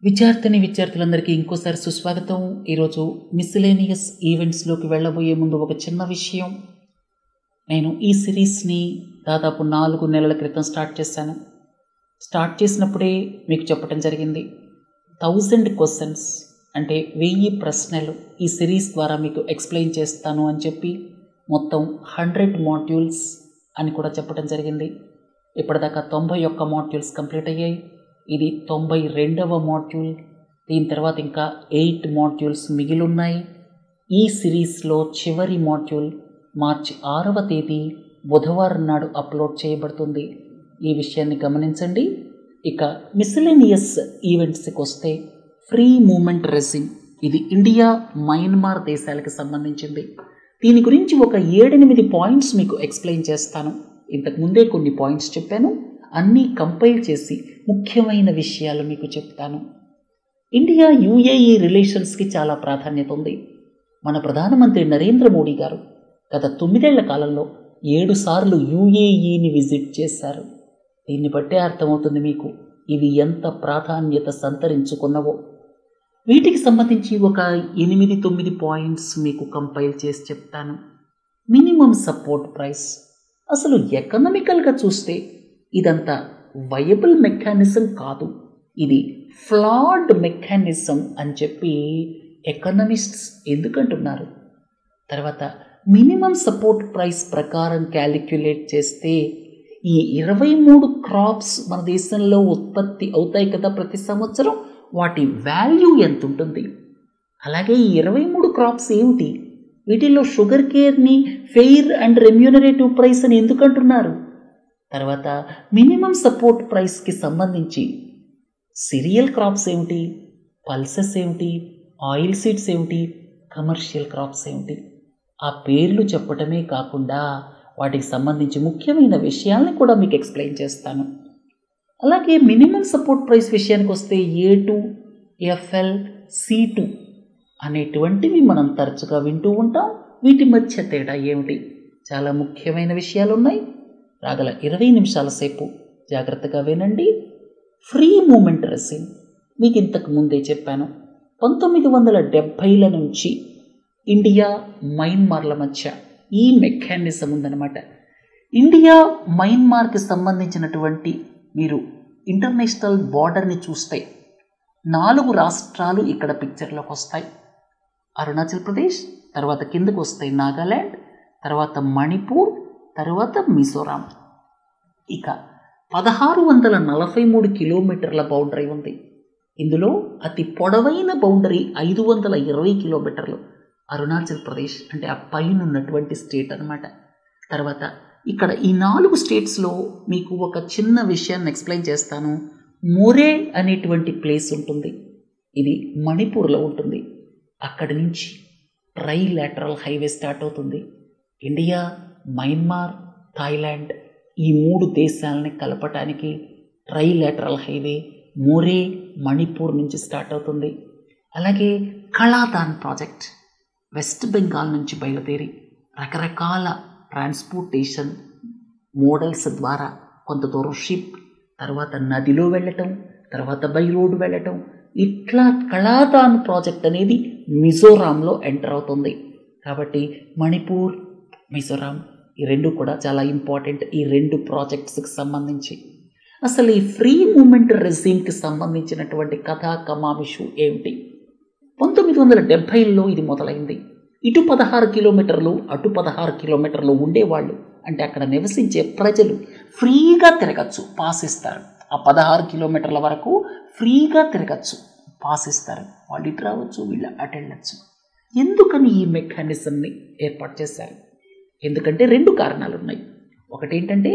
విద్యార్థులందరికీ ఇంకోసారి సుస్వాగతం. ఈరోజు మిస్సిలేనియస్ ఈవెంట్స్లోకి వెళ్ళబోయే ముందు ఒక చిన్న విషయం. నేను ఈ సిరీస్ని దాదాపు 4 నెలల క్రితం స్టార్ట్ చేశాను. స్టార్ట్ చేసినప్పుడే మీకు చెప్పడం జరిగింది, 1000 క్వశ్చన్స్ అంటే 1000 ప్రశ్నలు ఈ సిరీస్ ద్వారా మీకు ఎక్స్ప్లెయిన్ చేస్తాను అని చెప్పి మొత్తం 100 మాడ్యూల్స్ అని కూడా చెప్పడం జరిగింది. ఇప్పటిదాకా 91 మాడ్యూల్స్ కంప్లీట్ అయ్యాయి. ఇది 92వ మాడ్యూల్. దీని తర్వాత ఇంకా 8 మాడ్యూల్స్ మిగిలి ఉన్నాయి. ఈ సిరీస్లో చివరి మాడ్యూల్ మార్చి 6వ తేదీ బుధవారం నాడు అప్లోడ్ చేయబడుతుంది. ఈ విషయాన్ని గమనించండి. ఇక మిస్సిలేనియస్ ఈవెంట్స్కి వస్తే, ఫ్రీ మూమెంట్ రెజిమ్ ఇది ఇండియా, మయన్మార్ దేశాలకు సంబంధించింది. దీని గురించి ఒక 7-8 పాయింట్స్ మీకు ఎక్స్ప్లెయిన్ చేస్తాను. ఇంతకుముందే కొన్ని పాయింట్స్ చెప్పాను, అన్నీ కంపైల్ చేసి ముఖ్యమైన విషయాలు మీకు చెప్తాను. ఇండియా యుఏఈ రిలేషన్స్కి చాలా ప్రాధాన్యత ఉంది. మన ప్రధానమంత్రి నరేంద్ర మోడీ గారు గత 9 ఏళ్ల కాలంలో 7 సార్లు యుఏఈని విజిట్ చేశారు. దీన్ని బట్టే అర్థమవుతుంది మీకు ఇవి ఎంత ప్రాధాన్యత సంతరించుకున్నవో. వీటికి సంబంధించి ఒక 8-9 పాయింట్స్ మీకు కంపైల్ చేసి చెప్తాను. మినిమం సపోర్ట్ ప్రైస్, అసలు ఎకనామికల్గా చూస్తే ఇదంతా వయబుల్ మెకానిజం కాదు, ఇది ఫ్లాడ్ మెకానిజం అని చెప్పి ఎకనమిస్ట్స్ ఎందుకంటున్నారు. తర్వాత మినిమం సపోర్ట్ ప్రైస్ ప్రకారం క్యాలిక్యులేట్ చేస్తే ఈ 23 క్రాప్స్ మన దేశంలో ఉత్పత్తి అవుతాయి కదా ప్రతి సంవత్సరం, వాటి వాల్యూ ఎంత ఉంటుంది. అలాగే ఈ 23 క్రాప్స్ ఏమిటి, వీటిల్లో షుగర్ కేర్ని ఫెయిర్ అండ్ రెమ్యూనరేటివ్ ప్రైస్ అని ఎందుకంటున్నారు. తర్వాత మినిమం సపోర్ట్ ప్రైస్కి సంబంధించి సిరియల్ క్రాప్స్ ఏమిటి, పల్సెస్ ఏమిటి, ఆయిల్ సీడ్స్ ఏమిటి, కమర్షియల్ క్రాప్స్ ఏమిటి, ఆ పేర్లు చెప్పటమే కాకుండా వాటికి సంబంధించి ముఖ్యమైన విషయాల్ని కూడా మీకు ఎక్స్ప్లెయిన్ చేస్తాను. అలాగే మినిమం సపోర్ట్ ప్రైస్ విషయానికి వస్తే A2, FL, C2 అనేటువంటివి మనం తరచుగా వింటూ ఉంటాం. వీటి మధ్య తేడా ఏమిటి, చాలా ముఖ్యమైన విషయాలు ఉన్నాయి. రాగల 20 నిమిషాల సేపు జాగ్రత్తగా వినండి. ఫ్రీ మూమెంట్ రెజిమ్ మీకు ఇంతకు ముందే చెప్పాను. 1970ల నుంచి ఇండియా, మయన్మార్ల మధ్య ఈ మెకానిజం ఉందన్నమాట. ఇండియా, మయన్మార్కి సంబంధించినటువంటి మీరు ఇంటర్నేషనల్ బార్డర్ని చూస్తే 4 రాష్ట్రాలు ఇక్కడ పిక్చర్లోకి వస్తాయి. అరుణాచల్ ప్రదేశ్, తర్వాత కిందకు వస్తే నాగాల్యాండ్, తర్వాత మణిపూర్, తర్వాత మిజోరాం. ఇక 1643 కిలోమీటర్ల బౌండరీ ఉంది. ఇందులో అతి పొడవైన బౌండరీ 520 కిలోమీటర్లు అరుణాచల్ ప్రదేశ్, అంటే ఆ పైన ఉన్నటువంటి స్టేట్ అన్నమాట. తర్వాత ఇక్కడ ఈ 4 స్టేట్స్లో మీకు ఒక చిన్న విషయాన్ని ఎక్స్ప్లెయిన్ చేస్తాను. మోరే అనేటువంటి ప్లేస్ ఉంటుంది, ఇది మణిపూర్లో ఉంటుంది. అక్కడి నుంచి ట్రైలాటరల్ హైవే స్టార్ట్ అవుతుంది. ఇండియా, మయన్మార్, థాయిలాండ్ ఈ 3 దేశాలని కలపటానికి ట్రైలాటరల్ హైవే మోరే, మణిపూర్ నుంచి స్టార్ట్ అవుతుంది. అలాగే కళాదాన్ ప్రాజెక్ట్ వెస్ట్ బెంగాల్ నుంచి బయలుదేరి రకరకాల ట్రాన్స్పోర్టేషన్ మోడల్స్ ద్వారా కొంత దూరం షిప్, తర్వాత నదిలో వెళ్ళటం, తర్వాత బై రోడ్ వెళ్ళటం, ఇట్లా కళాదాన్ ప్రాజెక్ట్ అనేది మిజోరాంలో ఎంటర్ అవుతుంది. కాబట్టి మణిపూర్, మిజోరాం ఈ 2 కూడా చాలా ఇంపార్టెంట్ ఈ 2 ప్రాజెక్ట్స్కి సంబంధించి. అసలు ఈ ఫ్రీ మూమెంట్ రెజిమ్కి సంబంధించినటువంటి కథా కమామిషు ఏమిటి. 1970ల్లో ఇది మొదలైంది. ఇటు 16 కిలోమీటర్లు, అటు 16 కిలోమీటర్లు ఉండేవాళ్ళు, అంటే అక్కడ నివసించే ప్రజలు ఫ్రీగా తిరగచ్చు, పాస్ ఇస్తారు. ఆ 16 కిలోమీటర్ల వరకు ఫ్రీగా తిరగచ్చు, పాస్ ఇస్తారు. వాళ్ళు ఇటు రావచ్చు, వీళ్ళు అటు వెళ్ళచ్చు. ఎందుకని ఈ మెకానిజంని ఏర్పాటు చేశారు? ఎందుకంటే 2 కారణాలు ఉన్నాయి. ఒకటి ఏంటంటే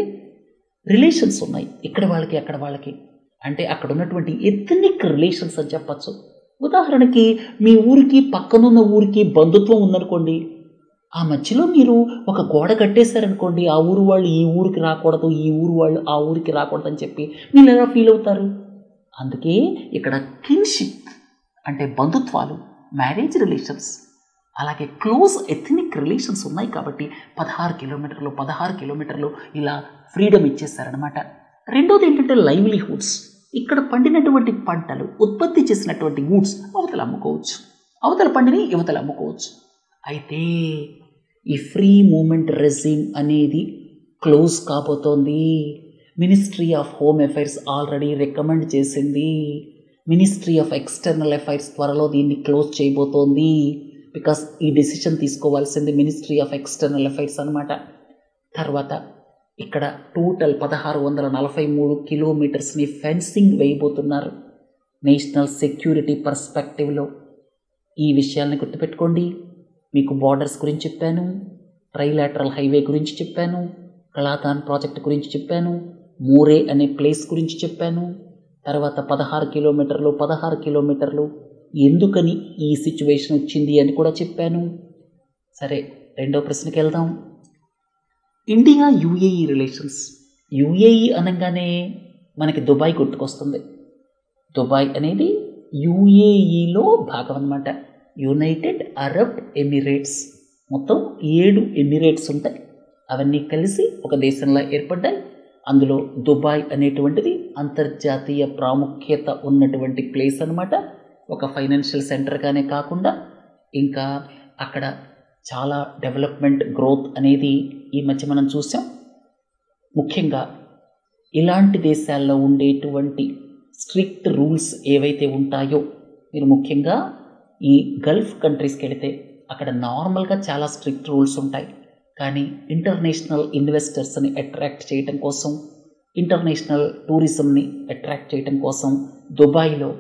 రిలేషన్స్ ఉన్నాయి, ఇక్కడ వాళ్ళకి అక్కడ వాళ్ళకి, అంటే అక్కడ ఉన్నటువంటి ఎథనిక్ రిలేషన్స్ అని చెప్పచ్చు. ఉదాహరణకి మీ ఊరికి పక్కనున్న ఊరికి బంధుత్వం ఉందనుకోండి, ఆ మధ్యలో మీరు ఒక గోడ కట్టేశారనుకోండి, ఆ ఊరు వాళ్ళు ఈ ఊరికి రాకూడదు, ఈ ఊరు వాళ్ళు ఆ ఊరికి రాకూడదు అని చెప్పి మీరు ఎలా ఫీల్ అవుతారు. అందుకే ఇక్కడ కిన్షిప్ అంటే బంధుత్వాలు, మ్యారేజ్ రిలేషన్స్, అలాగే క్లోజ్ ఎథనిక్ రిలేషన్స్ ఉన్నాయి. కాబట్టి 16 కిలోమీటర్లు ఇలా ఫ్రీడమ్ ఇచ్చేస్తారనమాట. రెండోది ఏంటంటే లైవ్లీహుడ్స్. ఇక్కడ పండినటువంటి పంటలు, ఉత్పత్తి చేసినటువంటి గూడ్స్ అవతల అమ్ముకోవచ్చు, అవతల పండిని యువతలు అమ్ముకోవచ్చు. అయితే ఈ ఫ్రీ మూమెంట్ రెజీమ్ అనేది క్లోజ్ కాబోతోంది. Ministry of home affairs already recommend చేసింది. మినిస్ట్రీ ఆఫ్ ఎక్స్టర్నల్ అఫైర్స్ త్వరలో దీన్ని క్లోజ్ చేయబోతోంది. బికాస్ ఈ డెసిషన్ తీసుకోవాల్సింది మినిస్ట్రీ ఆఫ్ ఎక్స్టర్నల్ అఫైర్స్ అనమాట. తర్వాత ఇక్కడ టోటల్ 1643 కిలోమీటర్స్ని ఫెన్సింగ్ వేయబోతున్నారు నేషనల్ సెక్యూరిటీ పర్స్పెక్టివ్లో. ఈ విషయాల్ని గుర్తుపెట్టుకోండి. మీకు బార్డర్స్ గురించి చెప్పాను, ట్రైలాటరల్ హైవే గురించి చెప్పాను, కళాతాన్ ప్రాజెక్ట్ గురించి చెప్పాను, మోరే అనే ప్లేస్ గురించి చెప్పాను. తర్వాత 16 కిలోమీటర్లు ఎందుకని ఈ సిచ్యువేషన్ వచ్చింది అని కూడా చెప్పాను. సరే, రెండో ప్రశ్నకి వెళ్దాం. India UAE relations. యుఏఈ అనగానే మనకి దుబాయ్ గుర్తుకొస్తుంది. దుబాయ్ అనేది యుఏఈలో భాగం అన్నమాట, యునైటెడ్ అరబ్ ఎమిరేట్స్. మొత్తం 7 ఎమిరేట్స్ ఉంటాయి, అవన్నీ కలిసి ఒక దేశంలో ఏర్పడ్డాయి. అందులో దుబాయ్ అనేటువంటిది అంతర్జాతీయ ప్రాముఖ్యత ఉన్నటువంటి ప్లేస్ అన్నమాట. ఒక ఫైనాన్షియల్ సెంటర్గానే కాకుండా ఇంకా అక్కడ చాలా డెవలప్మెంట్ గ్రోత్ అనేది ఈ మధ్య మనం చూసాం. ముఖ్యంగా ఇలాంటి దేశాల్లో ఉండేటువంటి స్ట్రిక్ట్ రూల్స్ ఏవైతే ఉంటాయో, మీరు ముఖ్యంగా ఈ గల్ఫ్ కంట్రీస్కి వెళితే అక్కడ నార్మల్గా చాలా స్ట్రిక్ట్ రూల్స్ ఉంటాయి. కానీ ఇంటర్నేషనల్ ఇన్వెస్టర్స్ని అట్రాక్ట్ చేయటం కోసం, ఇంటర్నేషనల్ టూరిజంని అట్రాక్ట్ చేయటం కోసం దుబాయ్లో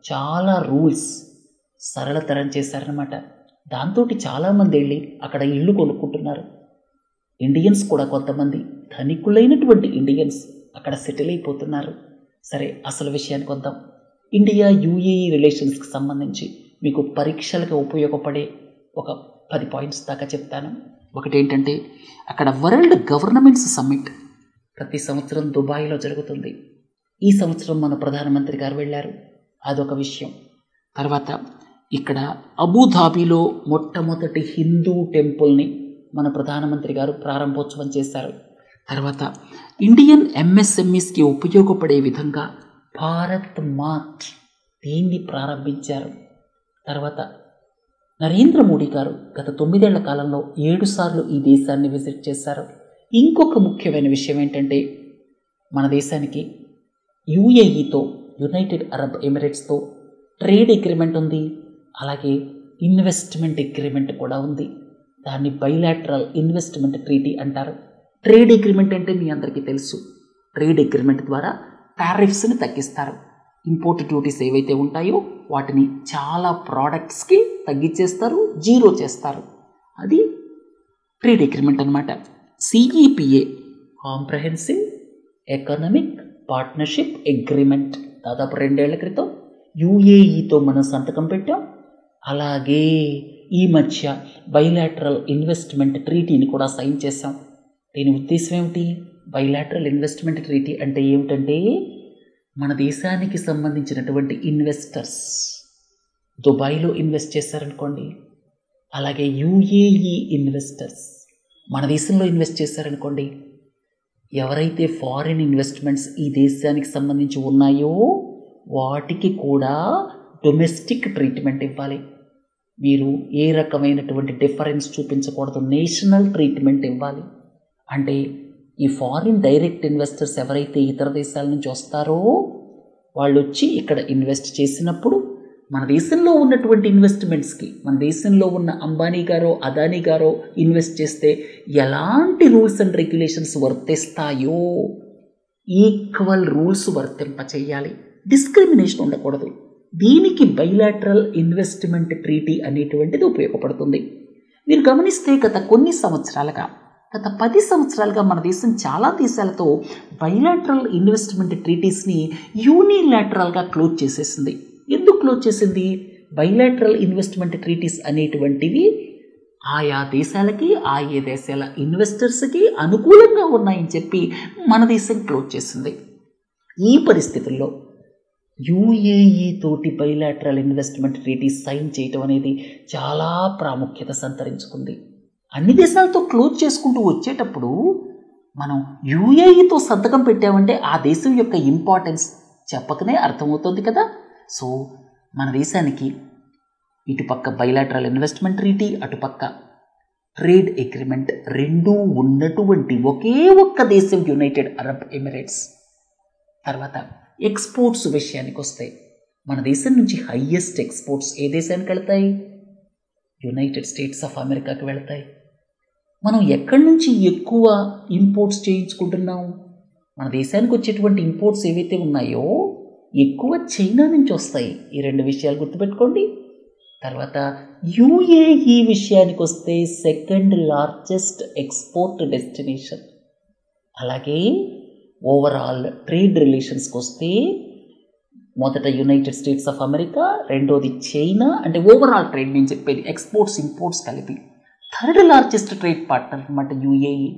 చాలా రూల్స్ సరళతరం చేశారనమాట. దాంతో చాలామంది వెళ్ళి అక్కడ ఇళ్ళు కొనుక్కుంటున్నారు. ఇండియన్స్ కూడా కొంతమంది ధనికులైనటువంటి ఇండియన్స్ అక్కడ సెటిల్ అయిపోతున్నారు. సరే, అసలు విషయానికి వద్దాం. ఇండియా యుఏఈ రిలేషన్స్కి సంబంధించి మీకు పరీక్షలకు ఉపయోగపడే ఒక 10 పాయింట్స్ దాకా చెప్తాను. ఒకటి ఏంటంటే, అక్కడ వరల్డ్ గవర్నమెంట్స్ సమ్మిట్ ప్రతి సంవత్సరం దుబాయ్లో జరుగుతుంది. ఈ సంవత్సరం మన ప్రధానమంత్రి గారు వెళ్ళారు, అదొక విషయం. తర్వాత ఇక్కడ అబుధాబిలో మొట్టమొదటి హిందూ టెంపుల్ని మన ప్రధానమంత్రి గారు ప్రారంభోత్సవం చేశారు. తర్వాత ఇండియన్ ఎంఎస్ఎంఈస్కి ఉపయోగపడే విధంగా భారత్ మార్ట్ దీన్ని ప్రారంభించారు. తర్వాత నరేంద్ర మోడీ గారు గత 9 ఏళ్ల కాలంలో 7 సార్లు ఈ దేశాన్ని విజిట్ చేశారు. ఇంకొక ముఖ్యమైన విషయం ఏంటంటే, మన దేశానికి యుఏఈతో, యునైటెడ్ అరబ్ ఎమిరేట్స్తో ట్రేడ్ అగ్రిమెంట్ ఉంది, అలాగే ఇన్వెస్ట్మెంట్ అగ్రిమెంట్ కూడా ఉంది. దాన్ని బైలాటరల్ ఇన్వెస్ట్మెంట్ ట్రీటీ అంటారు. ట్రేడ్ అగ్రిమెంట్ అంటే మీ అందరికీ తెలుసు. ట్రేడ్ అగ్రిమెంట్ ద్వారా టారిఫ్స్ని తగ్గిస్తారు. ఇంపోర్ట్ డ్యూటీస్ ఏవైతే ఉంటాయో వాటిని చాలా ప్రోడక్ట్స్కి తగ్గించేస్తారు, జీరో చేస్తారు. అది ట్రేడ్ అగ్రిమెంట్ అనమాట. CEPA, comprehensive economic partnership agreement, దాదాపు 2 ఏళ్ల క్రితం యుఏఈతో మనం సంతకం పెట్టాం. అలాగే ఈ మధ్య బైలాటరల్ ఇన్వెస్ట్మెంట్ ట్రీటీని కూడా సైన్ చేశాం. దీని ఉద్దేశం ఏమిటి? బైలాటరల్ ఇన్వెస్ట్మెంట్ ట్రీటీ అంటే ఏమిటంటే, మన దేశానికి సంబంధించినటువంటి ఇన్వెస్టర్స్ దుబాయ్లో ఇన్వెస్ట్ చేశారనుకోండి, అలాగే యుఏఈ ఇన్వెస్టర్స్ మన దేశంలో ఇన్వెస్ట్ చేశారనుకోండి, ఎవరైతే ఫారిన్ ఇన్వెస్ట్మెంట్స్ ఈ దేశానికి సంబంధించి ఉన్నాయో వాటికి కూడా డొమెస్టిక్ ట్రీట్మెంట్ ఇవ్వాలి. మీరు ఏ రకమైనటువంటి డిఫరెన్స్ చూపించకూడదు, నేషనల్ ట్రీట్మెంట్ ఇవ్వాలి. అంటే ఈ ఫారిన్ డైరెక్ట్ ఇన్వెస్టర్స్ ఎవరైతే ఇతర దేశాల నుంచి వస్తారో వాళ్ళు వచ్చి ఇక్కడ ఇన్వెస్ట్ చేసినప్పుడు మన దేశంలో ఉన్నటువంటి ఇన్వెస్ట్మెంట్స్కి, మన దేశంలో ఉన్న అంబానీ గారో అదానీ గారో ఇన్వెస్ట్ చేస్తే ఎలాంటి రూల్స్ అండ్ రెగ్యులేషన్స్ వర్తిస్తాయో ఈక్వల్ రూల్స్ వర్తింపచేయాలి. డిస్క్రిమినేషన్ ఉండకూడదు. దీనికి బైలాటరల్ ఇన్వెస్ట్మెంట్ ట్రీటీ అనేటువంటిది ఉపయోగపడుతుంది. మీరు గమనిస్తే గత 10 సంవత్సరాలుగా మన దేశం చాలా దేశాలతో బైలాటరల్ ఇన్వెస్ట్మెంట్ ట్రీటీస్ని యూనిలాటరల్గా క్లోజ్ చేసేసింది. ఎందుకు క్లోజ్ చేసింది? బైలాటరల్ ఇన్వెస్ట్మెంట్ ట్రీటీస్ అనేటువంటివి ఆయా దేశాలకి, ఆయా దేశాల ఇన్వెస్టర్స్కి అనుకూలంగా ఉన్నాయని చెప్పి మన దేశం క్లోజ్ చేసింది. ఈ పరిస్థితుల్లో యుఏఈ తోటి బైలాటరల్ ఇన్వెస్ట్మెంట్ ట్రీటీ సైన్ చేయటం అనేది చాలా ప్రాముఖ్యత సంతరించుకుంది. అన్ని దేశాలతో క్లోజ్ చేసుకుంటూ వచ్చేటప్పుడు మనం యుఏఈతో సంతకం పెట్టామంటే ఆ దేశం యొక్క ఇంపార్టెన్స్ చెప్పకనే అర్థమవుతుంది కదా. సో మన దేశానికి ఇటుపక్క బైలాటరల్ ఇన్వెస్ట్మెంట్ ట్రీటీ, అటుపక్క ట్రేడ్ అగ్రిమెంట్ రెండూ ఉన్నటువంటి ఒకే ఒక్క దేశం యునైటెడ్ అరబ్ ఎమిరేట్స్. తర్వాత ఎక్స్పోర్ట్స్ విషయానికి వస్తే మన దేశం నుంచి హైయెస్ట్ ఎక్స్పోర్ట్స్ ఏ దేశానికి వెళ్తాయి? యునైటెడ్ స్టేట్స్ ఆఫ్ అమెరికాకి వెళ్తాయి. మనం ఎక్కడి నుంచి ఎక్కువ ఇంపోర్ట్స్ చేయించుకుంటున్నాం? మన దేశానికి వచ్చేటువంటి ఇంపోర్ట్స్ ఏవైతే ఉన్నాయో ఎక్కువ చైనా నుంచి వస్తాయి. ఈ రెండు విషయాలు గుర్తుపెట్టుకోండి. తర్వాత యుఏఈ విషయానికి వస్తే సెకండ్ లార్జెస్ట్ ఎక్స్పోర్ట్ డెస్టినేషన్. అలాగే ఓవరాల్ ట్రేడ్ రిలేషన్స్కి వస్తే మొదట యునైటెడ్ స్టేట్స్ ఆఫ్ అమెరికా, రెండోది చైనా. అంటే ఓవరాల్ ట్రేడ్ నేను చెప్పేది ఎక్స్పోర్ట్స్ ఇంపోర్ట్స్ కలిపి థర్డ్ లార్జెస్ట్ ట్రేడ్ పార్ట్నర్ అనమాట యుఏఈ.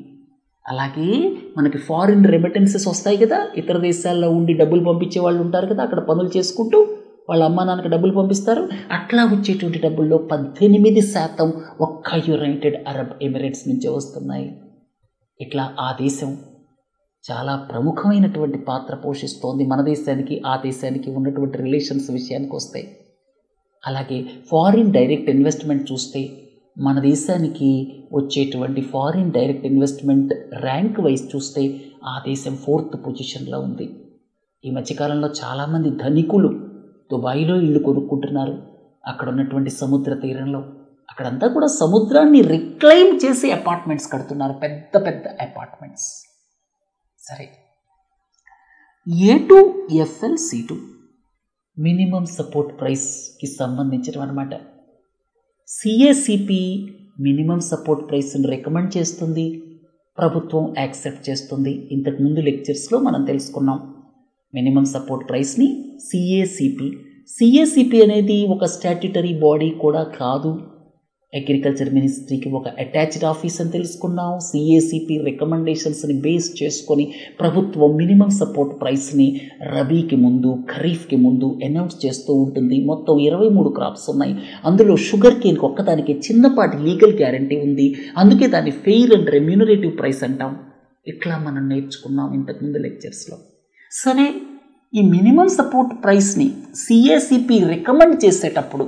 అలాగే మనకి ఫారిన్ రెమిటెన్సెస్ వస్తాయి కదా, ఇతర దేశాల్లో ఉండి డబ్బులు పంపించే వాళ్ళు ఉంటారు కదా, అక్కడ పనులు చేసుకుంటూ వాళ్ళ అమ్మా నాన్నకి డబ్బులు పంపిస్తారు. అట్లా వచ్చేటువంటి డబ్బుల్లో 18% ఒక్క యునైటెడ్ అరబ్ ఎమిరేట్స్ నుంచే వస్తున్నాయి. ఇట్లా ఆ దేశం చాలా ప్రముఖమైనటువంటి పాత్ర పోషిస్తోంది మన దేశానికి ఆ దేశానికి ఉన్నటువంటి రిలేషన్స్ విషయానికి వస్తాయి. అలాగే ఫారిన్ డైరెక్ట్ ఇన్వెస్ట్మెంట్ చూస్తే మన దేశానికి వచ్చేటువంటి foreign direct investment rank wise చూస్తే ఆ దేశం 4th పొజిషన్లో ఉంది. ఈ మధ్యకాలంలో చాలామంది ధనికులు దుబాయ్లో ఇళ్ళు కొనుక్కుంటున్నారు. అక్కడ ఉన్నటువంటి సముద్ర తీరంలో అక్కడంతా కూడా సముద్రాన్ని రిక్లైమ్ చేసి అపార్ట్మెంట్స్ కడుతున్నారు, పెద్ద పెద్ద అపార్ట్మెంట్స్. సరే, A2 FLC2 మినిమం సపోర్ట్ ప్రైస్కి సంబంధించినవి అనమాట. CACP మినిమం సపోర్ట్ ప్రైస్ని రికమెండ్ చేస్తుంది, ప్రభుత్వం యాక్సెప్ట్ చేస్తుంది. ఇంతకుముందు లెక్చర్స్లో మనం తెలుసుకున్నాం మినిమం సపోర్ట్ ప్రైస్ని. CACP అనేది ఒక స్టాట్యుటరీ బాడీ కూడా కాదు, అగ్రికల్చర్ మినిస్ట్రీకి ఒక అటాచ్డ్ ఆఫీస్ అని తెలుసుకున్నాం. CACP రికమెండేషన్స్ని బేస్ చేసుకొని ప్రభుత్వం మినిమం సపోర్ట్ ప్రైస్ని రబీకి ముందు ఖరీఫ్కి ముందు అనౌన్స్ చేస్తూ ఉంటుంది. మొత్తం 23 క్రాప్స్ ఉన్నాయి. అందులో షుగర్ కేన్కి ఒక్కదానికి చిన్నపాటి లీగల్ గ్యారంటీ ఉంది, అందుకే దాన్ని ఫెయిర్ అండ్ రెమ్యూనరేటివ్ ప్రైస్ అంటాం. ఇట్లా మనం నేర్చుకున్నాం ఇంతకుముందు లెక్చర్స్లో. సరే, ఈ మినిమం సపోర్ట్ ప్రైస్ని CACP రికమెండ్ చేసేటప్పుడు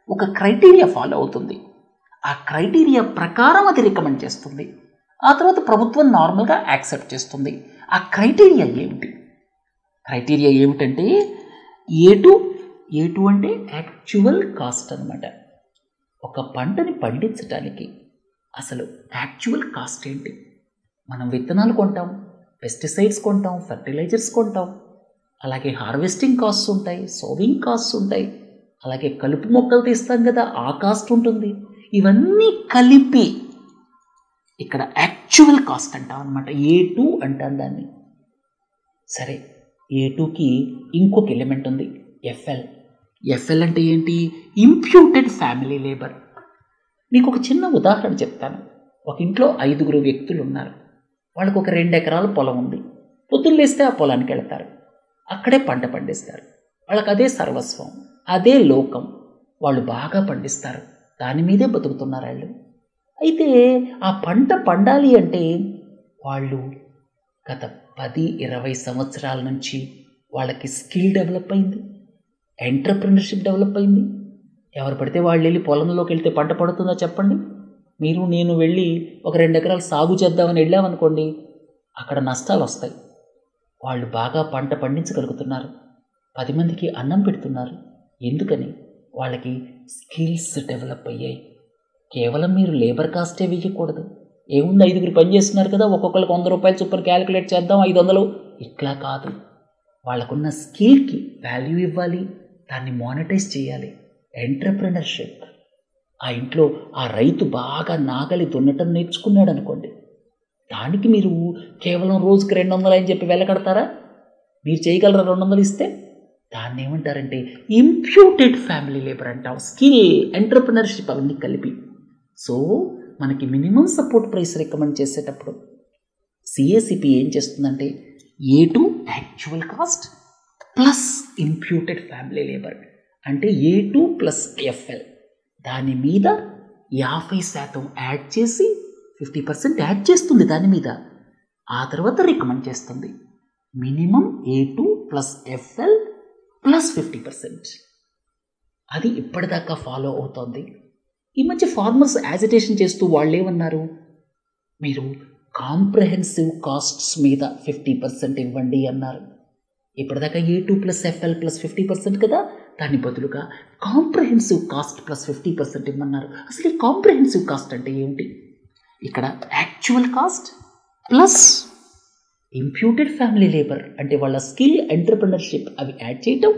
ఒక క్రైటీరియా ఫాలో అవుతుంది. ఆ క్రైటీరియా ప్రకారం అది రికమెండ్ చేస్తుంది. ఆ తర్వాత ప్రభుత్వం నార్మల్గా యాక్సెప్ట్ చేస్తుంది. ఆ క్రైటీరియా ఏమిటి? క్రైటీరియా ఏమిటంటే A2 అంటే యాక్చువల్ కాస్ట్ అనమాట. ఒక పంటని పండించడానికి అసలు యాక్చువల్ కాస్ట్ ఏంటి? మనం విత్తనాలు కొంటాం, పెస్టిసైడ్స్ కొంటాం, ఫర్టిలైజర్స్ కొంటాం, అలాగే హార్వెస్టింగ్ కాస్ట్స్ ఉంటాయి, సోవింగ్ కాస్ట్స్ ఉంటాయి, అలాగే కలుపు మొక్కలు తీస్తాం కదా ఆ కాస్ట్ ఉంటుంది. ఇవన్నీ కలిపి ఇక్కడ యాక్చువల్ కాస్ట్ అంటాం అనమాట. A2 అంటాం దాన్ని. సరే, A2కి ఇంకొక ఎలిమెంట్ ఉంది, FL అంటే ఏంటి? Imputed family labour. మీకు ఒక చిన్న ఉదాహరణ చెప్తాను. ఒక ఇంట్లో 5 వ్యక్తులు ఉన్నారు. వాళ్ళకు ఒక 2 ఎకరాల పొలం ఉంది. పొద్దున్న లేస్తే ఆ పొలానికి వెళ్తారు, అక్కడే పంట పండిస్తారు. వాళ్ళకి అదే సర్వస్వం, అదే లోకం. వాళ్ళు బాగా పండిస్తారు, దాని మీదే బతుకుతున్నారు వాళ్ళు. అయితే ఆ పంట పండాలి అంటే వాళ్ళు గత 10-20 సంవత్సరాల నుంచి వాళ్ళకి స్కిల్ డెవలప్ అయింది, ఎంటర్‌ప్రెన్యూర్‌షిప్ డెవలప్ అయింది. ఎవరు పడితే వాళ్ళు వెళ్ళి పొలంలోకి వెళ్తే పంట పడుతుందో చెప్పండి? మీరు నేను వెళ్ళి ఒక 2 ఎకరాలు సాగు చేద్దామని వెళ్ళామనుకోండి, అక్కడ నష్టాలు వస్తాయి. వాళ్ళు బాగా పంట పండించగలుగుతున్నారు, 10 మందికి అన్నం పెడుతున్నారు. ఎందుకని? వాళ్ళకి స్కిల్స్ డెవలప్ అయ్యాయి. కేవలం మీరు లేబర్ కాస్టే వేయకూడదు. ఏముంది, 5 పని చేస్తున్నారు కదా, ఒక్కొక్కరికి ₹100 చొప్పున క్యాలిక్యులేట్ చేద్దాం, 500, ఇట్లా కాదు. వాళ్ళకున్న స్కిల్కి వాల్యూ ఇవ్వాలి, దాన్ని మానిటైజ్ చేయాలి. ఎంటర్‌ప్రెన్యూర్‌షిప్. ఆ ఇంట్లో ఆ రైతు బాగా నాగలి దున్నటం నేర్చుకున్నాడు అనుకోండి, దానికి మీరు కేవలం రోజుకి 200 అని చెప్పి వెళ్ళకడతారా? మీరు చేయగలరా 200 ఇస్తే? దాన్ని ఏమంటారంటే ఇంప్యూటెడ్ ఫ్యామిలీ లేబర్ అంటాం. స్కిల్, ఎంటర్‌ప్రెన్యూర్‌షిప్ అవన్నీ కలిపి. సో మనకి మినిమం సపోర్ట్ ప్రైస్ రికమెండ్ చేసేటప్పుడు CACP ఏం చేస్తుందంటే A2 actual cost plus imputed family labour అంటే A2 ప్లస్ FL, దాని మీద 50% యాడ్ చేసి 50% యాడ్ చేస్తుంది దాని మీద. ఆ తర్వాత రికమెండ్ చేస్తుంది minimum A2 plus FL plus 50%. అది ఇప్పటిదాకా ఫాలో అవుతోంది. ఈ మధ్య ఫార్మర్స్ యాజిటేషన్ చేస్తూ వాళ్ళు ఏమన్నారు, మీరు కాంప్రహెన్సివ్ కాస్ట్స్ మీద 50% ఇవ్వండి అన్నారు. ఇప్పటిదాకా A2 ప్లస్ ఎఫ్ఎల్ ప్లస్ 50% కదా, దాని బదులుగా కాంప్రహెన్సివ్ కాస్ట్ ప్లస్ 50% ఇవ్వమన్నారు. అసలు ఈ కాంప్రహెన్సివ్ కాస్ట్ అంటే ఏమిటి? ఇక్కడ actual cost plus imputed family labour అంటే వాళ్ళ స్కిల్, ఎంటర్‌ప్రెన్యూర్‌షిప్ అవి యాడ్ చేయటం,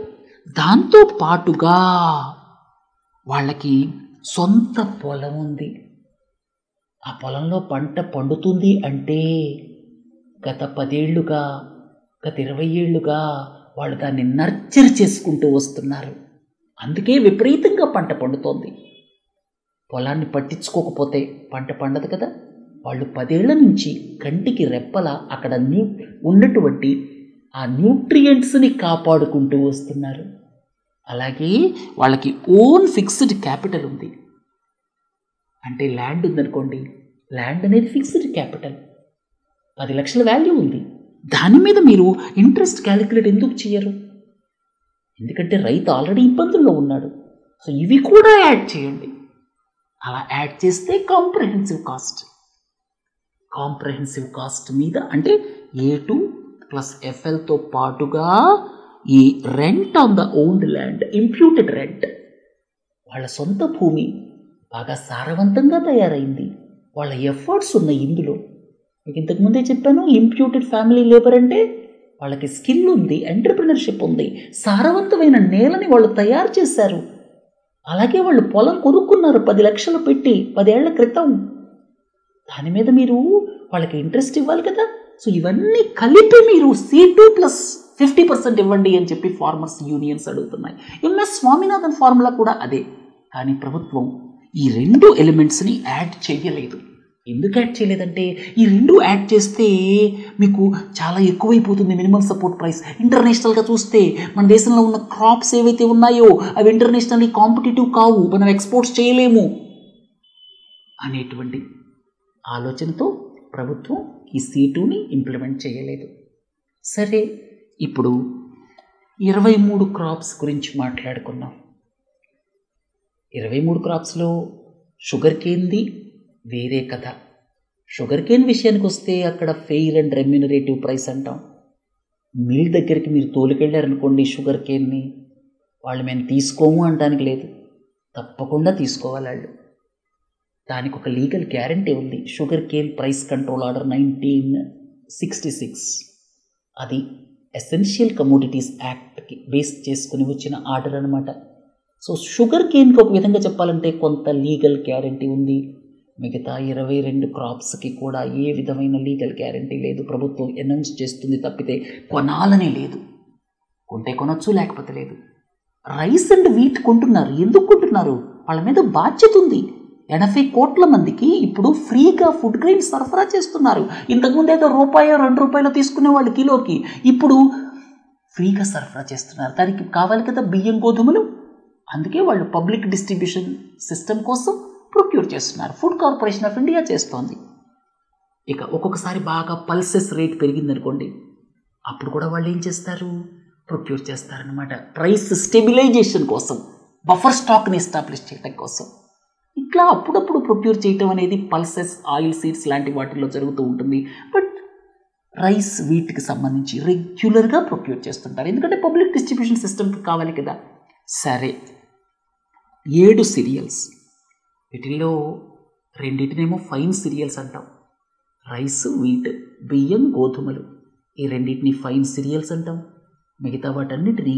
దాంతో పాటుగా వాళ్ళకి సొంత పొలం ఉంది, ఆ పొలంలో పంట పండుతుంది అంటే గత 10 ఏళ్లుగా, గత 20 ఏళ్లుగా వాళ్ళు దాన్ని నర్చర్ చేసుకుంటూ వస్తున్నారు. అందుకే విపరీతంగా పంట పండుతోంది. పొలాన్ని పట్టించుకోకపోతే పంట పండదు కదా. వాళ్ళు 10 ఏళ్ల నుంచి కంటికి రెప్పల అక్కడ ఉన్నటువంటి ఆ న్యూట్రియంట్స్ని కాపాడుకుంటూ వస్తున్నారు. అలాగే వాళ్ళకి ఓన్ ఫిక్స్డ్ క్యాపిటల్ ఉంది. అంటే ల్యాండ్ ఉందనుకోండి, ల్యాండ్ అనేది ఫిక్స్డ్ క్యాపిటల్, 10 లక్షల వాల్యూ ఉంది. దాని మీద మీరు ఇంట్రెస్ట్ క్యాలిక్యులేట్ ఎందుకు చేయరు? ఎందుకంటే రైతు ఆల్రెడీ ఇబ్బందుల్లో ఉన్నాడు. సో ఇవి కూడా యాడ్ చేయండి. అలా యాడ్ చేస్తే కాంప్రహెన్సివ్ కాస్ట్ మీద అంటే A2 ప్లస్ ఎఫ్ఎల్తో పాటుగా ఈ rent on the owned land, imputed rent, వాళ్ళ సొంత భూమి బాగా సారవంతంగా తయారైంది, వాళ్ళ ఎఫర్ట్స్ ఉన్నాయి ఇందులో. మీకు ఇంతకుముందే చెప్పాను, ఇంప్యూటెడ్ ఫ్యామిలీ లేబర్ అంటే వాళ్ళకి స్కిల్ ఉంది, ఎంటర్‌ప్రెన్యూర్‌షిప్ ఉంది, సారవంతమైన నేలని వాళ్ళు తయారు చేశారు. అలాగే వాళ్ళు పొలం కొనుక్కున్నారు 10 లక్షలు పెట్టి 10 ఏళ్ల క్రితం. దాని మీద మీరు వాళ్ళకి ఇంట్రెస్ట్ ఇవ్వాలి కదా. సో ఇవన్నీ కలిపి మీరు C2 ప్లస్ 50% ఇవ్వండి అని చెప్పి ఫార్మర్స్ యూనియన్స్ అడుగుతున్నాయి. ఎంఎస్ స్వామినాథన్ ఫార్ములా కూడా అదే. కానీ ప్రభుత్వం ఈ 2 ఎలిమెంట్స్ని యాడ్ చేయలేదు. ఎందుకు యాడ్ చేయలేదంటే ఈ 2 యాడ్ చేస్తే మీకు చాలా ఎక్కువైపోతుంది మినిమం సపోర్ట్ ప్రైస్. ఇంటర్నేషనల్గా చూస్తే మన దేశంలో ఉన్న క్రాప్స్ ఏవైతే ఉన్నాయో అవి ఇంటర్నేషనల్లీ కాంపిటేటివ్ కావు, మనం ఎక్స్పోర్ట్స్ చేయలేము అనేటువంటి ఆలోచనతో ప్రభుత్వం ఈ C2ని ఇంప్లిమెంట్ చేయలేదు. సరే, ఇప్పుడు 23 క్రాప్స్ గురించి మాట్లాడుకున్నాం. 23 క్రాప్స్లో షుగర్ కేన్ది వేరే కథ. షుగర్ కేన్ విషయానికి వస్తే అక్కడ ఫెయిర్ అండ్ రెమ్యూనరేటివ్ ప్రైస్ అంటాం. మిల్ దగ్గరికి మీరు తోలుకెళ్ళారనుకోండి షుగర్ కేన్ని, వాళ్ళు మేము తీసుకోము అనడానికి లేదు, తప్పకుండా తీసుకోవాలి వాళ్ళు. దానికి ఒక లీగల్ గ్యారంటీ ఉంది. Sugar cane price control order 1966, అది ఎసెన్షియల్ కమోడిటీస్ యాక్ట్కి బేస్ చేసుకుని వచ్చిన ఆర్డర్ అనమాట. సో షుగర్ కేన్కి ఒక విధంగా చెప్పాలంటే కొంత లీగల్ గ్యారంటీ ఉంది. మిగతా 22 క్రాప్స్కి కూడా ఏ విధమైన లీగల్ గ్యారంటీ లేదు. ప్రభుత్వం అనౌన్స్ చేస్తుంది తప్పితే కొనాలనే లేదు. కొంటే కొనొచ్చు, లేకపోతే లేదు. రైస్ అండ్ వీట్ కొంటున్నారు. ఎందుకు కొంటున్నారు? వాళ్ళ మీద బాధ్యత ఉంది. 80 కోట్ల మందికి ఇప్పుడు ఫ్రీగా ఫుడ్ గ్రెయిన్స్ సరఫరా చేస్తున్నారు. ఇంతకుముందు ఏదో ₹1-2 తీసుకునే వాళ్ళు కిలోకి, ఇప్పుడు ఫ్రీగా సరఫరా చేస్తున్నారు. దానికి కావాలి కదా బియ్యం, గోధుమలు. అందుకే వాళ్ళు పబ్లిక్ డిస్ట్రిబ్యూషన్ సిస్టమ్ కోసం ప్రొక్యూర్ చేస్తున్నారు. ఫుడ్ కార్పొరేషన్ ఆఫ్ ఇండియా చేస్తోంది. ఇక ఒక్కొక్కసారి బాగా పల్సెస్ రేట్ పెరిగిందనుకోండి, అప్పుడు కూడా వాళ్ళు ఏం చేస్తారు, ప్రొక్యూర్ చేస్తారనమాట. ప్రైస్ స్టెబిలైజేషన్ కోసం, బఫర్ స్టాక్ని ఎస్టాబ్లిష్ చేయడం కోసం. ఇట్లా అప్పుడప్పుడు ప్రొక్యూర్ చేయటం అనేది పల్సెస్, ఆయిల్ సీడ్స్ లాంటి వాటిల్లో జరుగుతూ ఉంటుంది. బట్ రైస్, వీటికి సంబంధించి రెగ్యులర్గా ప్రొక్యూర్ చేస్తుంటారు. ఎందుకంటే పబ్లిక్ డిస్ట్రిబ్యూషన్ సిస్టమ్కి కావాలి కదా. సరే, 7 సిరియల్స్, వీటిల్లో రెండింటినేమో ఫైన్ సిరియల్స్ అంటాం. రైస్, వీట్, బియ్యం, గోధుమలు, ఈ రెండింటిని ఫైన్ సిరియల్స్ అంటాం. మిగతా వాటన్నిటిని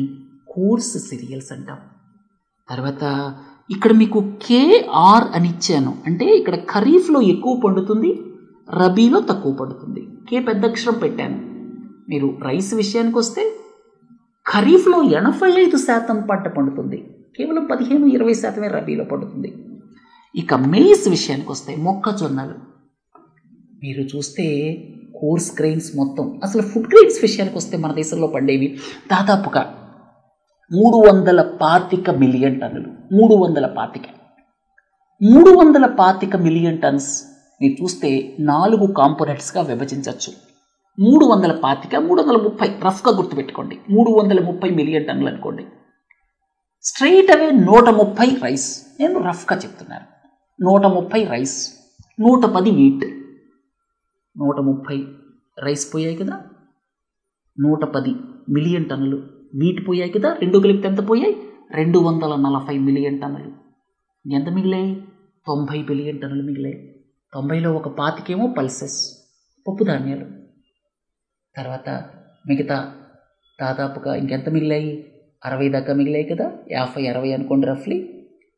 కోర్స్ సిరియల్స్ అంటాం. తర్వాత ఇక్కడ మీకు KR అని ఇచ్చాను. అంటే ఇక్కడ ఖరీఫ్లో ఎక్కువ పండుతుంది, రబీలో తక్కువ పండుతుంది. K పెద్ద అక్షరం పెట్టాను. మీరు రైస్ విషయానికి వస్తే ఖరీఫ్లో 85% పంట పండుతుంది, కేవలం 15-20% రబీలో పండుతుంది. ఇక మెయిస్ విషయానికి వస్తే మొక్కజొన్నలు, మీరు చూస్తే కోర్స్ గ్రెయిన్స్ మొత్తం, అసలు ఫుడ్ గ్రెయిన్స్ విషయానికి వస్తే మన దేశంలో పండేవి దాదాపుగా 325 మిలియన్ టన్నులు. 325 మిలియన్ టన్స్ మీరు చూస్తే 4 కాంపోనెంట్స్గా విభజించవచ్చు. 325 330 రఫ్గా గుర్తుపెట్టుకోండి. 330 మిలియన్ టన్నులు అనుకోండి. స్ట్రైట్ అవే 130 రైస్. నేను రఫ్గా చెప్తున్నాను. 130 రైస్, 110 వీట్. 130 రైస్ పోయాయి కదా, 110 మిలియన్ టన్నులు వీట్ పోయాయి కదా. రెండు కలిపితే ఎంత పోయాయి? 240 మిలియన్ టన్నులు. ఎంత మిగిలాయి? 90 బిలియన్ టన్నులు మిగిలాయి. 90లో ఒక 25 పల్సెస్, పప్పు ధాన్యాలు. తర్వాత మిగతా దాదాపుగా ఇంకెంత మిగిలాయి? 60 దాకా మిగిలాయి కదా. 50-60 అనుకోండి రఫ్లీ.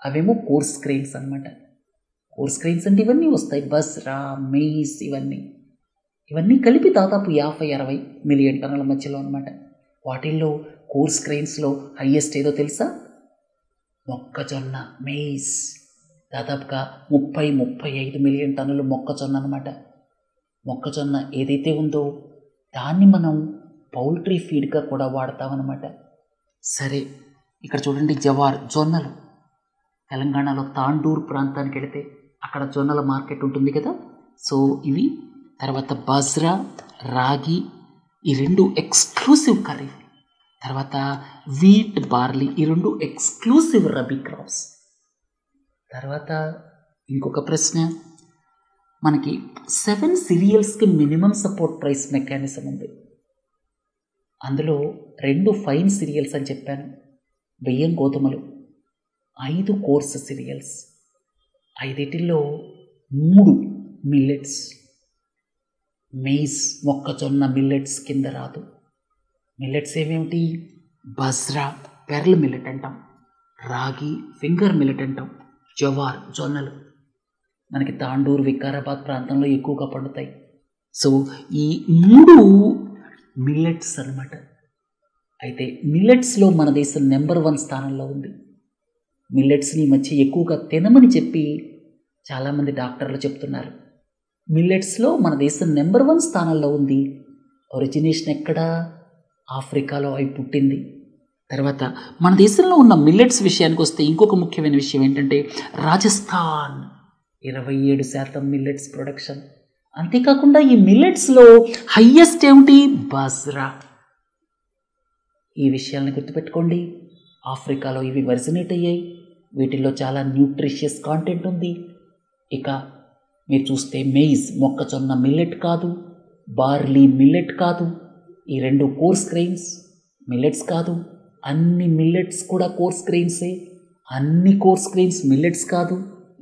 అవేమో కోర్స్ గ్రెయిన్స్ అనమాట. కోర్స్ గ్రెయిన్స్ అంటే ఇవన్నీ వస్తాయి, బస్రా, మెయిస్, ఇవన్నీ కలిపి దాదాపు 50-60 మిలియన్ టన్నుల మధ్యలో అనమాట. వాటిల్లో కోర్స్ గ్రెయిన్స్లో హయ్యెస్ట్ ఏదో తెలుసా? మొక్కజొన్న, మెయిస్. దాదాపుగా 30-35 మిలియన్ టన్నులు మొక్కజొన్న అనమాట. మొక్కజొన్న ఏదైతే ఉందో దాన్ని మనం పౌల్ట్రీ ఫీడ్గా కూడా వాడతామన్నమాట. సరే, ఇక్కడ చూడండి, జవార్, జొన్నలు. తెలంగాణలో తాండూర్ ప్రాంతానికి వెళితే అక్కడ జొన్నల మార్కెట్ ఉంటుంది కదా. సో ఇవి. తర్వాత బాజ్రా, రాగి, ఈ రెండు ఎక్స్క్లూసివ్ ఖరీఫ్. తర్వాత వీట్, బార్లీ, ఈ రెండు ఎక్స్క్లూసివ్ రబీ క్రాప్స్. తర్వాత ఇంకొక ప్రశ్న, మనకి 7 సిరియల్స్కి మినిమం సపోర్ట్ ప్రైస్ మెకానిజం ఉంది. అందులో 2 ఫైన్ సిరియల్స్ అని చెప్పాను, బియ్యం, గోధుమలు. 5 కోర్స్ సిరియల్స్. 5 3 మిల్లెట్స్. మెయిస్, మొక్కజొన్న మిల్లెట్స్ కింద రాదు. మిల్లెట్స్ ఏమేమిటి? బజ్రా, పెర్ల్ మిల్లెట్ అంటాం. రాగి, ఫింగర్ మిల్లెట్ అంటాం. జవార్, జొన్నలు మనకి తాండూర్, వికారాబాద్ ప్రాంతంలో ఎక్కువగా పండుతాయి. సో ఈ 3 మిల్లెట్స్ అన్నమాట. అయితే మిల్లెట్స్లో మన దేశం నెంబర్ 1 స్థానంలో ఉంది. మిల్లెట్స్ని ఈ మధ్య ఎక్కువగా తినమని చెప్పి చాలామంది డాక్టర్లు చెప్తున్నారు. మిల్లెట్స్లో మన దేశం నెంబర్ 1 స్థానంలో ఉంది. ఒరిజినేషన్ ఎక్కడ? ఆఫ్రికాలో అవి పుట్టింది. తర్వాత మన దేశంలో ఉన్న మిల్లెట్స్ విషయానికి వస్తే ఇంకొక ముఖ్యమైన విషయం ఏంటంటే, రాజస్థాన్ 27% మిల్లెట్స్ ప్రొడక్షన్. అంతేకాకుండా ఈ మిల్లెట్స్లో హయ్యెస్ట్ ఏమిటి? బాజ్రా. ఈ విషయాలను గుర్తుపెట్టుకోండి. ఆఫ్రికాలో ఇవి ఒరిజినేట్ అయ్యాయి. వీటిల్లో చాలా న్యూట్రిషియస్ కాంటెంట్ ఉంది. ఇక మీరు చూస్తే మెయిజ్, మొక్కజొన్న మిల్లెట్ కాదు, బార్లీ మిల్లెట్ కాదు. ఈ 2 కోర్స్ గ్రెయిన్స్, మిల్లెట్స్ కాదు. అన్ని మిల్లెట్స్ కూడా కోర్స్ గ్రెయిన్సే. అన్ని కోర్స్ గ్రెయిన్స్ మిల్లెట్స్ కాదు.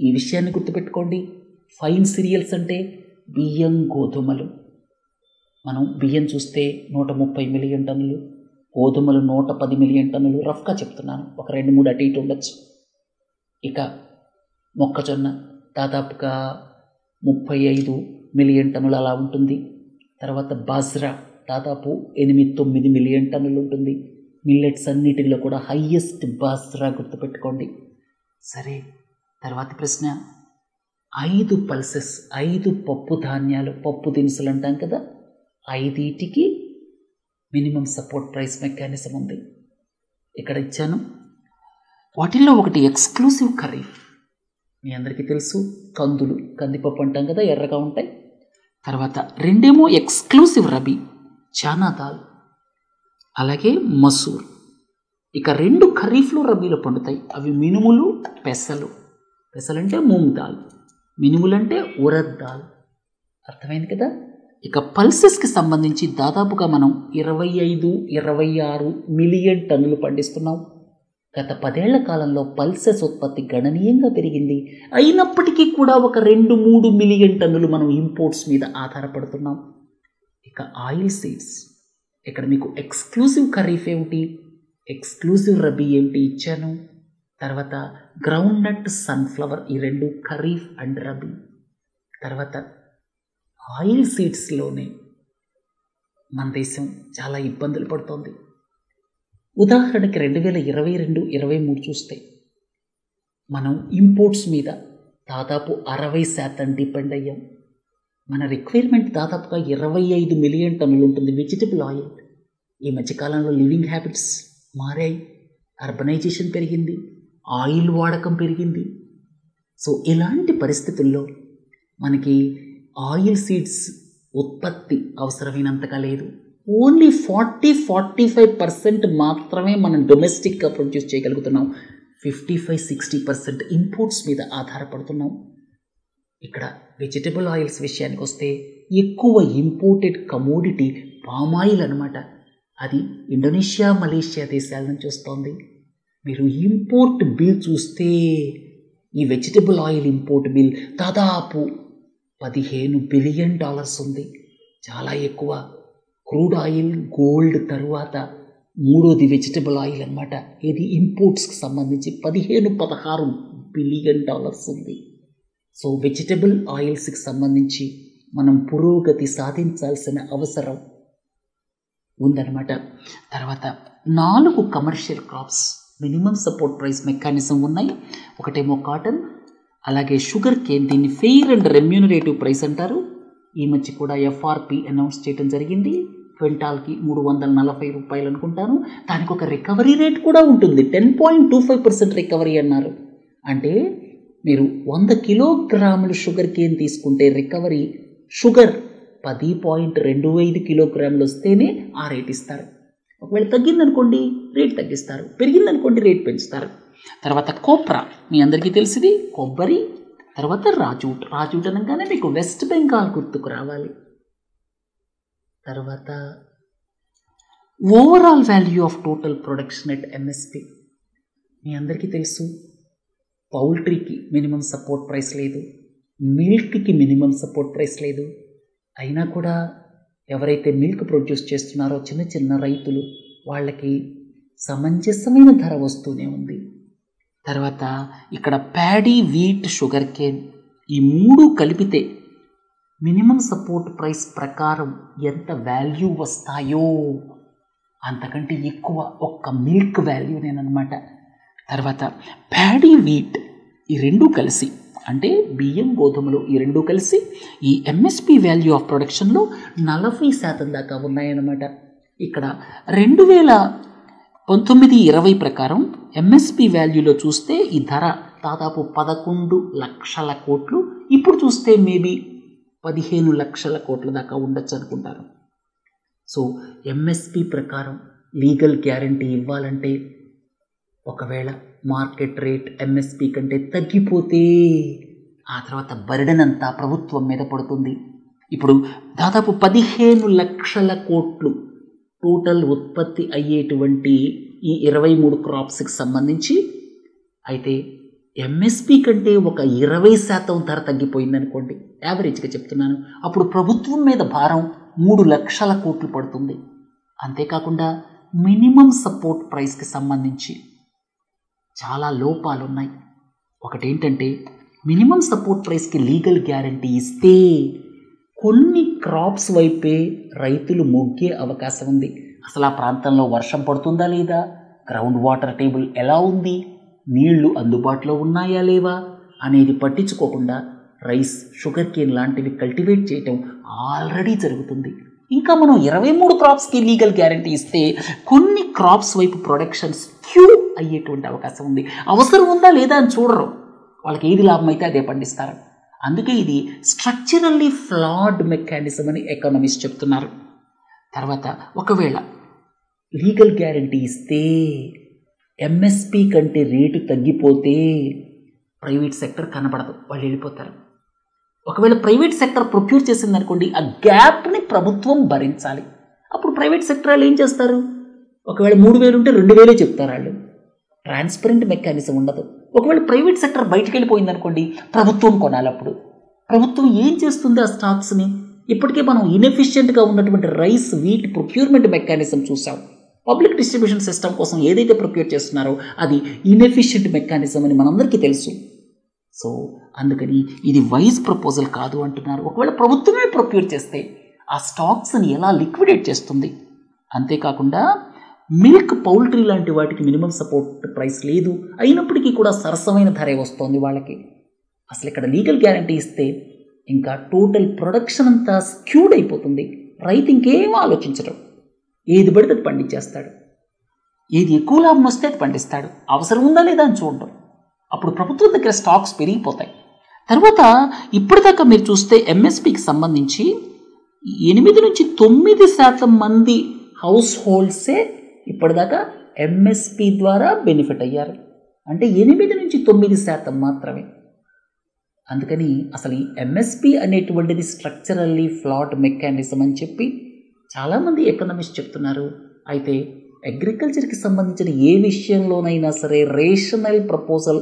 ఈ విషయాన్ని గుర్తుపెట్టుకోండి. ఫైన్ సిరియల్స్ అంటే బియ్యం, గోధుమలు. మనం బియ్యం చూస్తే 130 మిలియన్ టన్నులు, గోధుమలు 110 మిలియన్ టన్నులు, రఫ్గా చెప్తున్నాను, ఒక 2-3 అటు ఇటు ఉండొచ్చు. ఇక మొక్కజొన్న దాదాపుగా 35 మిలియన్ టన్నులు అలా ఉంటుంది. తర్వాత బాజ్రా దాదాపు 8-9 మిలియన్ టన్నులు ఉంటుంది. మిల్లెట్స్ అన్నిటిలో కూడా హయ్యెస్ట్ బాజ్రా, గుర్తుపెట్టుకోండి. సరే, తర్వాత ప్రశ్న, 5 పల్సెస్, 5 పప్పు ధాన్యాలు, పప్పు దినుసులు అంటాం కదా, 5టికి మినిమం సపోర్ట్ ప్రైస్ మెకానిజం ఉంది. ఇక్కడ ఇచ్చాను. వాటిల్లో ఒకటి ఎక్స్క్లూసివ్ ఖరీఫ్. మీ అందరికీ తెలుసు, కందులు, కందిపప్పు అంటాం కదా, ఎర్రగా ఉంటాయి. తర్వాత 2 ఎక్స్క్లూసివ్ రబీ, చానా దాల్, అలాగే మసూర్. ఇక 2 ఖరీఫ్లు, రబీలో పండుతాయి. అవి మినుములు, పెసలు. పెసలంటే మూంగ్ దాల్, మినుములంటే ఉరద్ దాల్. అర్థమైంది కదా. ఇక పల్సెస్కి సంబంధించి దాదాపుగా మనం 25-26 మిలియన్ టన్నులు పండిస్తున్నాం. గత 10 ఏళ్ల కాలంలో పల్సెస్ ఉత్పత్తి గణనీయంగా పెరిగింది. అయినప్పటికీ కూడా ఒక 2-3 మిలియన్ టన్నులు మనం ఇంపోర్ట్స్ మీద ఆధారపడుతున్నాం. ఇక ఆయిల్ సీడ్స్, ఇక్కడ మీకు ఎక్స్క్లూసివ్ ఖరీఫ్ ఏమిటి, ఎక్స్క్లూసివ్ రబీ ఏమిటి ఇచ్చాను. తర్వాత గ్రౌండ్ నట్, సన్ఫ్లవర్, ఈ 2 ఖరీఫ్ అండ్ రబీ. తర్వాత ఆయిల్ సీడ్స్లోనే మన దేశం చాలా ఇబ్బందులు పడుతోంది. ఉదాహరణకి 2022-23 చూస్తే మనం ఇంపోర్ట్స్ మీద దాదాపు 60% డిపెండ్ అయ్యాం. మన రిక్వైర్మెంట్ దాదాపుగా 25 మిలియన్ టన్నులు ఉంటుంది వెజిటబుల్ ఆయిల్. ఈ మధ్యకాలంలో లివింగ్ హ్యాబిట్స్ మారాయి, అర్బనైజేషన్ పెరిగింది, ఆయిల్ వాడకం పెరిగింది. సో ఇలాంటి పరిస్థితుల్లో మనకి ఆయిల్ సీడ్స్ ఉత్పత్తి అవసరమైనంతగా లేదు. ఓన్లీ 40-45% మాత్రమే మనం డొమెస్టిక్గా ప్రొడ్యూస్ చేయగలుగుతున్నాం. 55-60% ఇంపోర్ట్స్ మీద ఆధారపడుతున్నాం. ఇక్కడ వెజిటబుల్ ఆయిల్స్ విషయానికి వస్తే ఎక్కువ ఇంపోర్టెడ్ కమోడిటీ పామాయిల్ అనమాట. అది ఇండోనేషియా, మలేషియా దేశాల నుంచి వస్తుంది. మీరు ఇంపోర్ట్ బిల్ చూస్తే ఈ వెజిటబుల్ ఆయిల్ ఇంపోర్ట్ బిల్ దాదాపు $15 బిలియన్ ఉంది. చాలా ఎక్కువ. క్రూడ్ ఆయిల్, గోల్డ్ తరువాత మూడోది వెజిటబుల్ ఆయిల్ అనమాట. ఇది ఇంపోర్ట్స్కి సంబంధించి $15-16 బిలియన్ ఉంది. సో వెజిటబుల్ ఆయిల్స్కి సంబంధించి మనం పురోగతి సాధించాల్సిన అవసరం ఉందన్నమాట. తర్వాత 4 commercial crops minimum support price mechanism ఉన్నాయి. ఒకటేమో కాటన్, అలాగే షుగర్ కేన్. దీన్ని ఫెయిర్ అండ్ రెమ్యూనరేటివ్ ప్రైస్ అంటారు. ఈ మధ్య కూడా ఎఫ్ఆర్పి అనౌన్స్ చేయడం జరిగింది. క్వింటాల్కి $340 అనుకుంటాను. దానికి ఒక రికవరీ రేట్ కూడా ఉంటుంది. 10.25% రికవరీ అన్నారు. అంటే మీరు 100 కిలోగ్రాములు షుగర్ కేన్ తీసుకుంటే రికవరీ షుగర్ 10.25 కిలోగ్రాములు వస్తేనే ఆ రేట్ ఇస్తారు. ఒకవేళ తగ్గిందనుకోండి రేట్ తగ్గిస్తారు, పెరిగిందనుకోండి రేట్ పెంచుతారు. తర్వాత కోప్రా, మీ అందరికీ తెలిసింది కొబ్బరి. తర్వాత రాజూట్. రాజూట్ అనగానే మీకు వెస్ట్ బెంగాల్ గుర్తుకు రావాలి. తర్వాత overall value of total production at MSP. మీ అందరికీ తెలుసు పౌల్ట్రీకి మినిమం సపోర్ట్ ప్రైస్ లేదు, మిల్క్కి మినిమం సపోర్ట్ ప్రైస్ లేదు. అయినా కూడా ఎవరైతే మిల్క్ ప్రొడ్యూస్ చేస్తున్నారో చిన్న చిన్న రైతులు, వాళ్ళకి సమంజసమైన ధర వస్తూనే ఉంది. తర్వాత ఇక్కడ ప్యాడీ, వీట్, షుగర్ కేన్ ఈ 3 కలిపితే మినిమం సపోర్ట్ ప్రైస్ ప్రకారం ఎంత వాల్యూ వస్తాయో అంతకంటే ఎక్కువ ఒక్క మిల్క్ వాల్యూనేనమాట. తర్వాత ప్యాడీ, వీట్ ఈ 2 కలిసి, అంటే బియ్యం, గోధుమలు ఈ 2 కలిసి ఈ ఎంఎస్పి వాల్యూ ఆఫ్ ప్రొడక్షన్లో 40% దాకా ఉన్నాయన్నమాట. ఇక్కడ 2019-20 ప్రకారం ఎంఎస్పి వాల్యూలో చూస్తే ఈ ధర దాదాపు 11 లక్షల కోట్లు. ఇప్పుడు చూస్తే మేబీ 15 లక్షల కోట్ల దాకా ఉండొచ్చు అనుకుంటారు. సో ఎంఎస్పి ప్రకారం లీగల్ గ్యారంటీ ఇవ్వాలంటే ఒకవేళ మార్కెట్ రేట్ ఎంఎస్పి కంటే తగ్గిపోతే ఆ తర్వాత బర్డెన్ అంతా ప్రభుత్వం మీద పడుతుంది. ఇప్పుడు దాదాపు 15 లక్షల కోట్లు టోటల్ ఉత్పత్తి అయ్యేటువంటి ఈ 23 క్రాప్స్కి సంబంధించి అయితే ఎంఎస్పి కంటే ఒక 20% ధర తగ్గిపోయిందనుకోండి, యావరేజ్గా చెప్తున్నాను, అప్పుడు ప్రభుత్వం మీద భారం 3 లక్షల కోట్లు పడుతుంది. అంతేకాకుండా మినిమం సపోర్ట్ ప్రైస్కి సంబంధించి చాలా లోపాలు ఉన్నాయి. ఒకటేంటంటే మినిమం సపోర్ట్ ప్రైస్కి లీగల్ గ్యారంటీ ఇస్తే కొన్ని క్రాప్స్ వైపే రైతులు మొగ్గే అవకాశం ఉంది. అసలు ఆ ప్రాంతంలో వర్షం పడుతుందా లేదా, గ్రౌండ్ వాటర్ టేబుల్ ఎలా ఉంది, నీళ్లు అందుబాటులో ఉన్నాయా లేవా అనేది పట్టించుకోకుండా రైస్, షుగర్ కేన్ లాంటివి కల్టివేట్ చేయటం ఆల్రెడీ జరుగుతుంది. ఇంకా మనం 23 క్రాప్స్కి లీగల్ గ్యారంటీ ఇస్తే కొన్ని క్రాప్స్ వైపు ప్రొడక్షన్ స్క్యూ అయ్యేటువంటి అవకాశం ఉంది. అవసరం ఉందా లేదా అని చూడరు, వాళ్ళకి ఏది లాభం అయితే అదే పండిస్తారు. అందుకే ఇది స్ట్రక్చరల్లీ ఫ్లాడ్ మెకానిజం అని ఎకానమిస్ట్ చెప్తున్నారు. తర్వాత ఒకవేళ లీగల్ గ్యారంటీ ఇస్తే ఎంఎస్పి కంటే రేటు తగ్గిపోతే ప్రైవేట్ సెక్టర్ కనబడదు, వాళ్ళు వెళ్ళిపోతారు. ఒకవేళ ప్రైవేట్ సెక్టర్ ప్రొక్యూర్ చేసిందనుకోండి, ఆ గ్యాప్ని ప్రభుత్వం భరించాలి. అప్పుడు ప్రైవేట్ సెక్టర్ వాళ్ళు ఏం చేస్తారు, ఒకవేళ 3,000 ఉంటే 2,000 చెప్తారు. వాళ్ళు ట్రాన్స్పరెంట్ మెకానిజం ఉండదు. ఒకవేళ ప్రైవేట్ సెక్టర్ బయటకు వెళ్ళిపోయిందనుకోండి, ప్రభుత్వం కొనాలి. అప్పుడు ప్రభుత్వం ఏం చేస్తుంది, ఆ స్టాక్స్ని ఇప్పటికే మనం ఇన్ఎఫిషియెంట్గా ఉన్నటువంటి రైస్, వీట్ ప్రొక్యూర్మెంట్ మెకానిజం చూసాం. పబ్లిక్ డిస్ట్రిబ్యూషన్ సిస్టమ్ కోసం ఏదైతే ప్రొక్యూర్ చేస్తున్నారో అది ఇన్ఎఫిషియెంట్ మెకానిజం అని మనందరికీ తెలుసు. సో అందుకని ఇది వైజ్ ప్రపోజల్ కాదు అంటున్నారు. ఒకవేళ ప్రభుత్వమే ప్రొక్యూర్ చేస్తే ఆ స్టాక్స్ని ఎలా లిక్విడేట్ చేస్తుంది. అంతేకాకుండా మిల్క్, పౌల్ట్రీ లాంటి వాటికి మినిమం సపోర్ట్ ప్రైస్ లేదు, అయినప్పటికీ కూడా సరసమైన ధరే వస్తుంది వాళ్ళకి. అసలు ఇక్కడ లీగల్ గ్యారంటీ ఇస్తే ఇంకా టోటల్ ప్రొడక్షన్ అంతా స్క్యూడ్ అయిపోతుంది. రైతు ఇంకేం ఆలోచించడం, ఏది పడితే అది పండించేస్తాడు, ఏది ఎక్కువ లాభం వస్తే అది పండిస్తాడు, అవసరం ఉందా లేదా అని చూడడం. అప్పుడు ప్రభుత్వం దగ్గర స్టాక్స్ పెరిగిపోతాయి. తర్వాత ఇప్పటిదాకా మీరు చూస్తే ఎంఎస్పికి సంబంధించి 8-9% మంది హౌస్ హోల్డ్సే ఇప్పటిదాకా ఎంఎస్పి ద్వారా బెనిఫిట్ అయ్యారు. అంటే 8-9% మాత్రమే. అందుకని అసలు ఈ ఎంఎస్పి అనేటువంటిది స్ట్రక్చరల్లీ ఫ్లాట్ మెకానిజం అని చెప్పి చాలామంది ఎకనామిస్ట్ చెప్తున్నారు. అయితే అగ్రికల్చర్కి సంబంధించిన ఏ విషయంలోనైనా సరే రేషనల్ ప్రపోజల్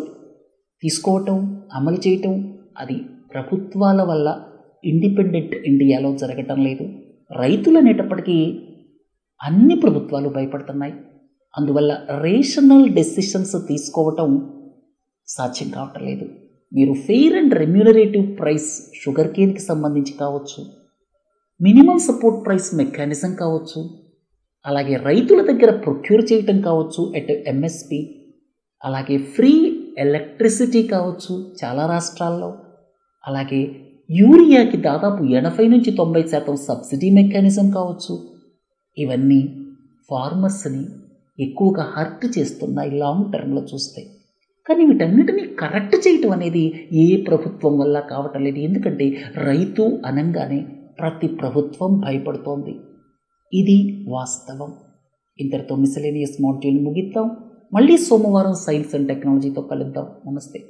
తీసుకోవటం, అమలు చేయటం అది ప్రభుత్వాల వల్ల ఇండిపెండెంట్ ఇండియాలో జరగటం లేదు. రైతులు అనేటప్పటికీ అన్ని ప్రభుత్వాలు భయపడుతున్నాయి. అందువల్ల రేషనల్ డెసిషన్స్ తీసుకోవటం సాధ్యం కావటం లేదు. మీరు fair and remunerative price sugar కేన్కి సంబంధించి కావచ్చు, మినిమం సపోర్ట్ ప్రైస్ మెకానిజం కావచ్చు, అలాగే రైతుల దగ్గర ప్రొక్యూర్ చేయటం కావచ్చు ఎట్ ఎంఎస్పి, అలాగే ఫ్రీ ఎలక్ట్రిసిటీ కావచ్చు చాలా రాష్ట్రాల్లో, అలాగే యూరియాకి దాదాపు 80-90% సబ్సిడీ మెకానిజం కావచ్చు. ఇవన్నీ ఫార్మర్స్ని ఎక్కువగా హర్ట్ చేస్తున్నాయి లాంగ్ టర్మ్లో చూస్తే. కానీ వీటన్నిటినీ కరెక్ట్ చేయటం అనేది ఏ ప్రభుత్వం వల్ల కావటం లేదు. ఎందుకంటే రైతు అనంగానే ప్రతి ప్రభుత్వం భయపడుతోంది. ఇది వాస్తవం. ఇంతటితో మిసలేనియస్ మాడ్యూల్ ముగిద్దాం. మళ్ళీ సోమవారం సైన్స్ అండ్ టెక్నాలజీతో కలుద్దాం. నమస్తే.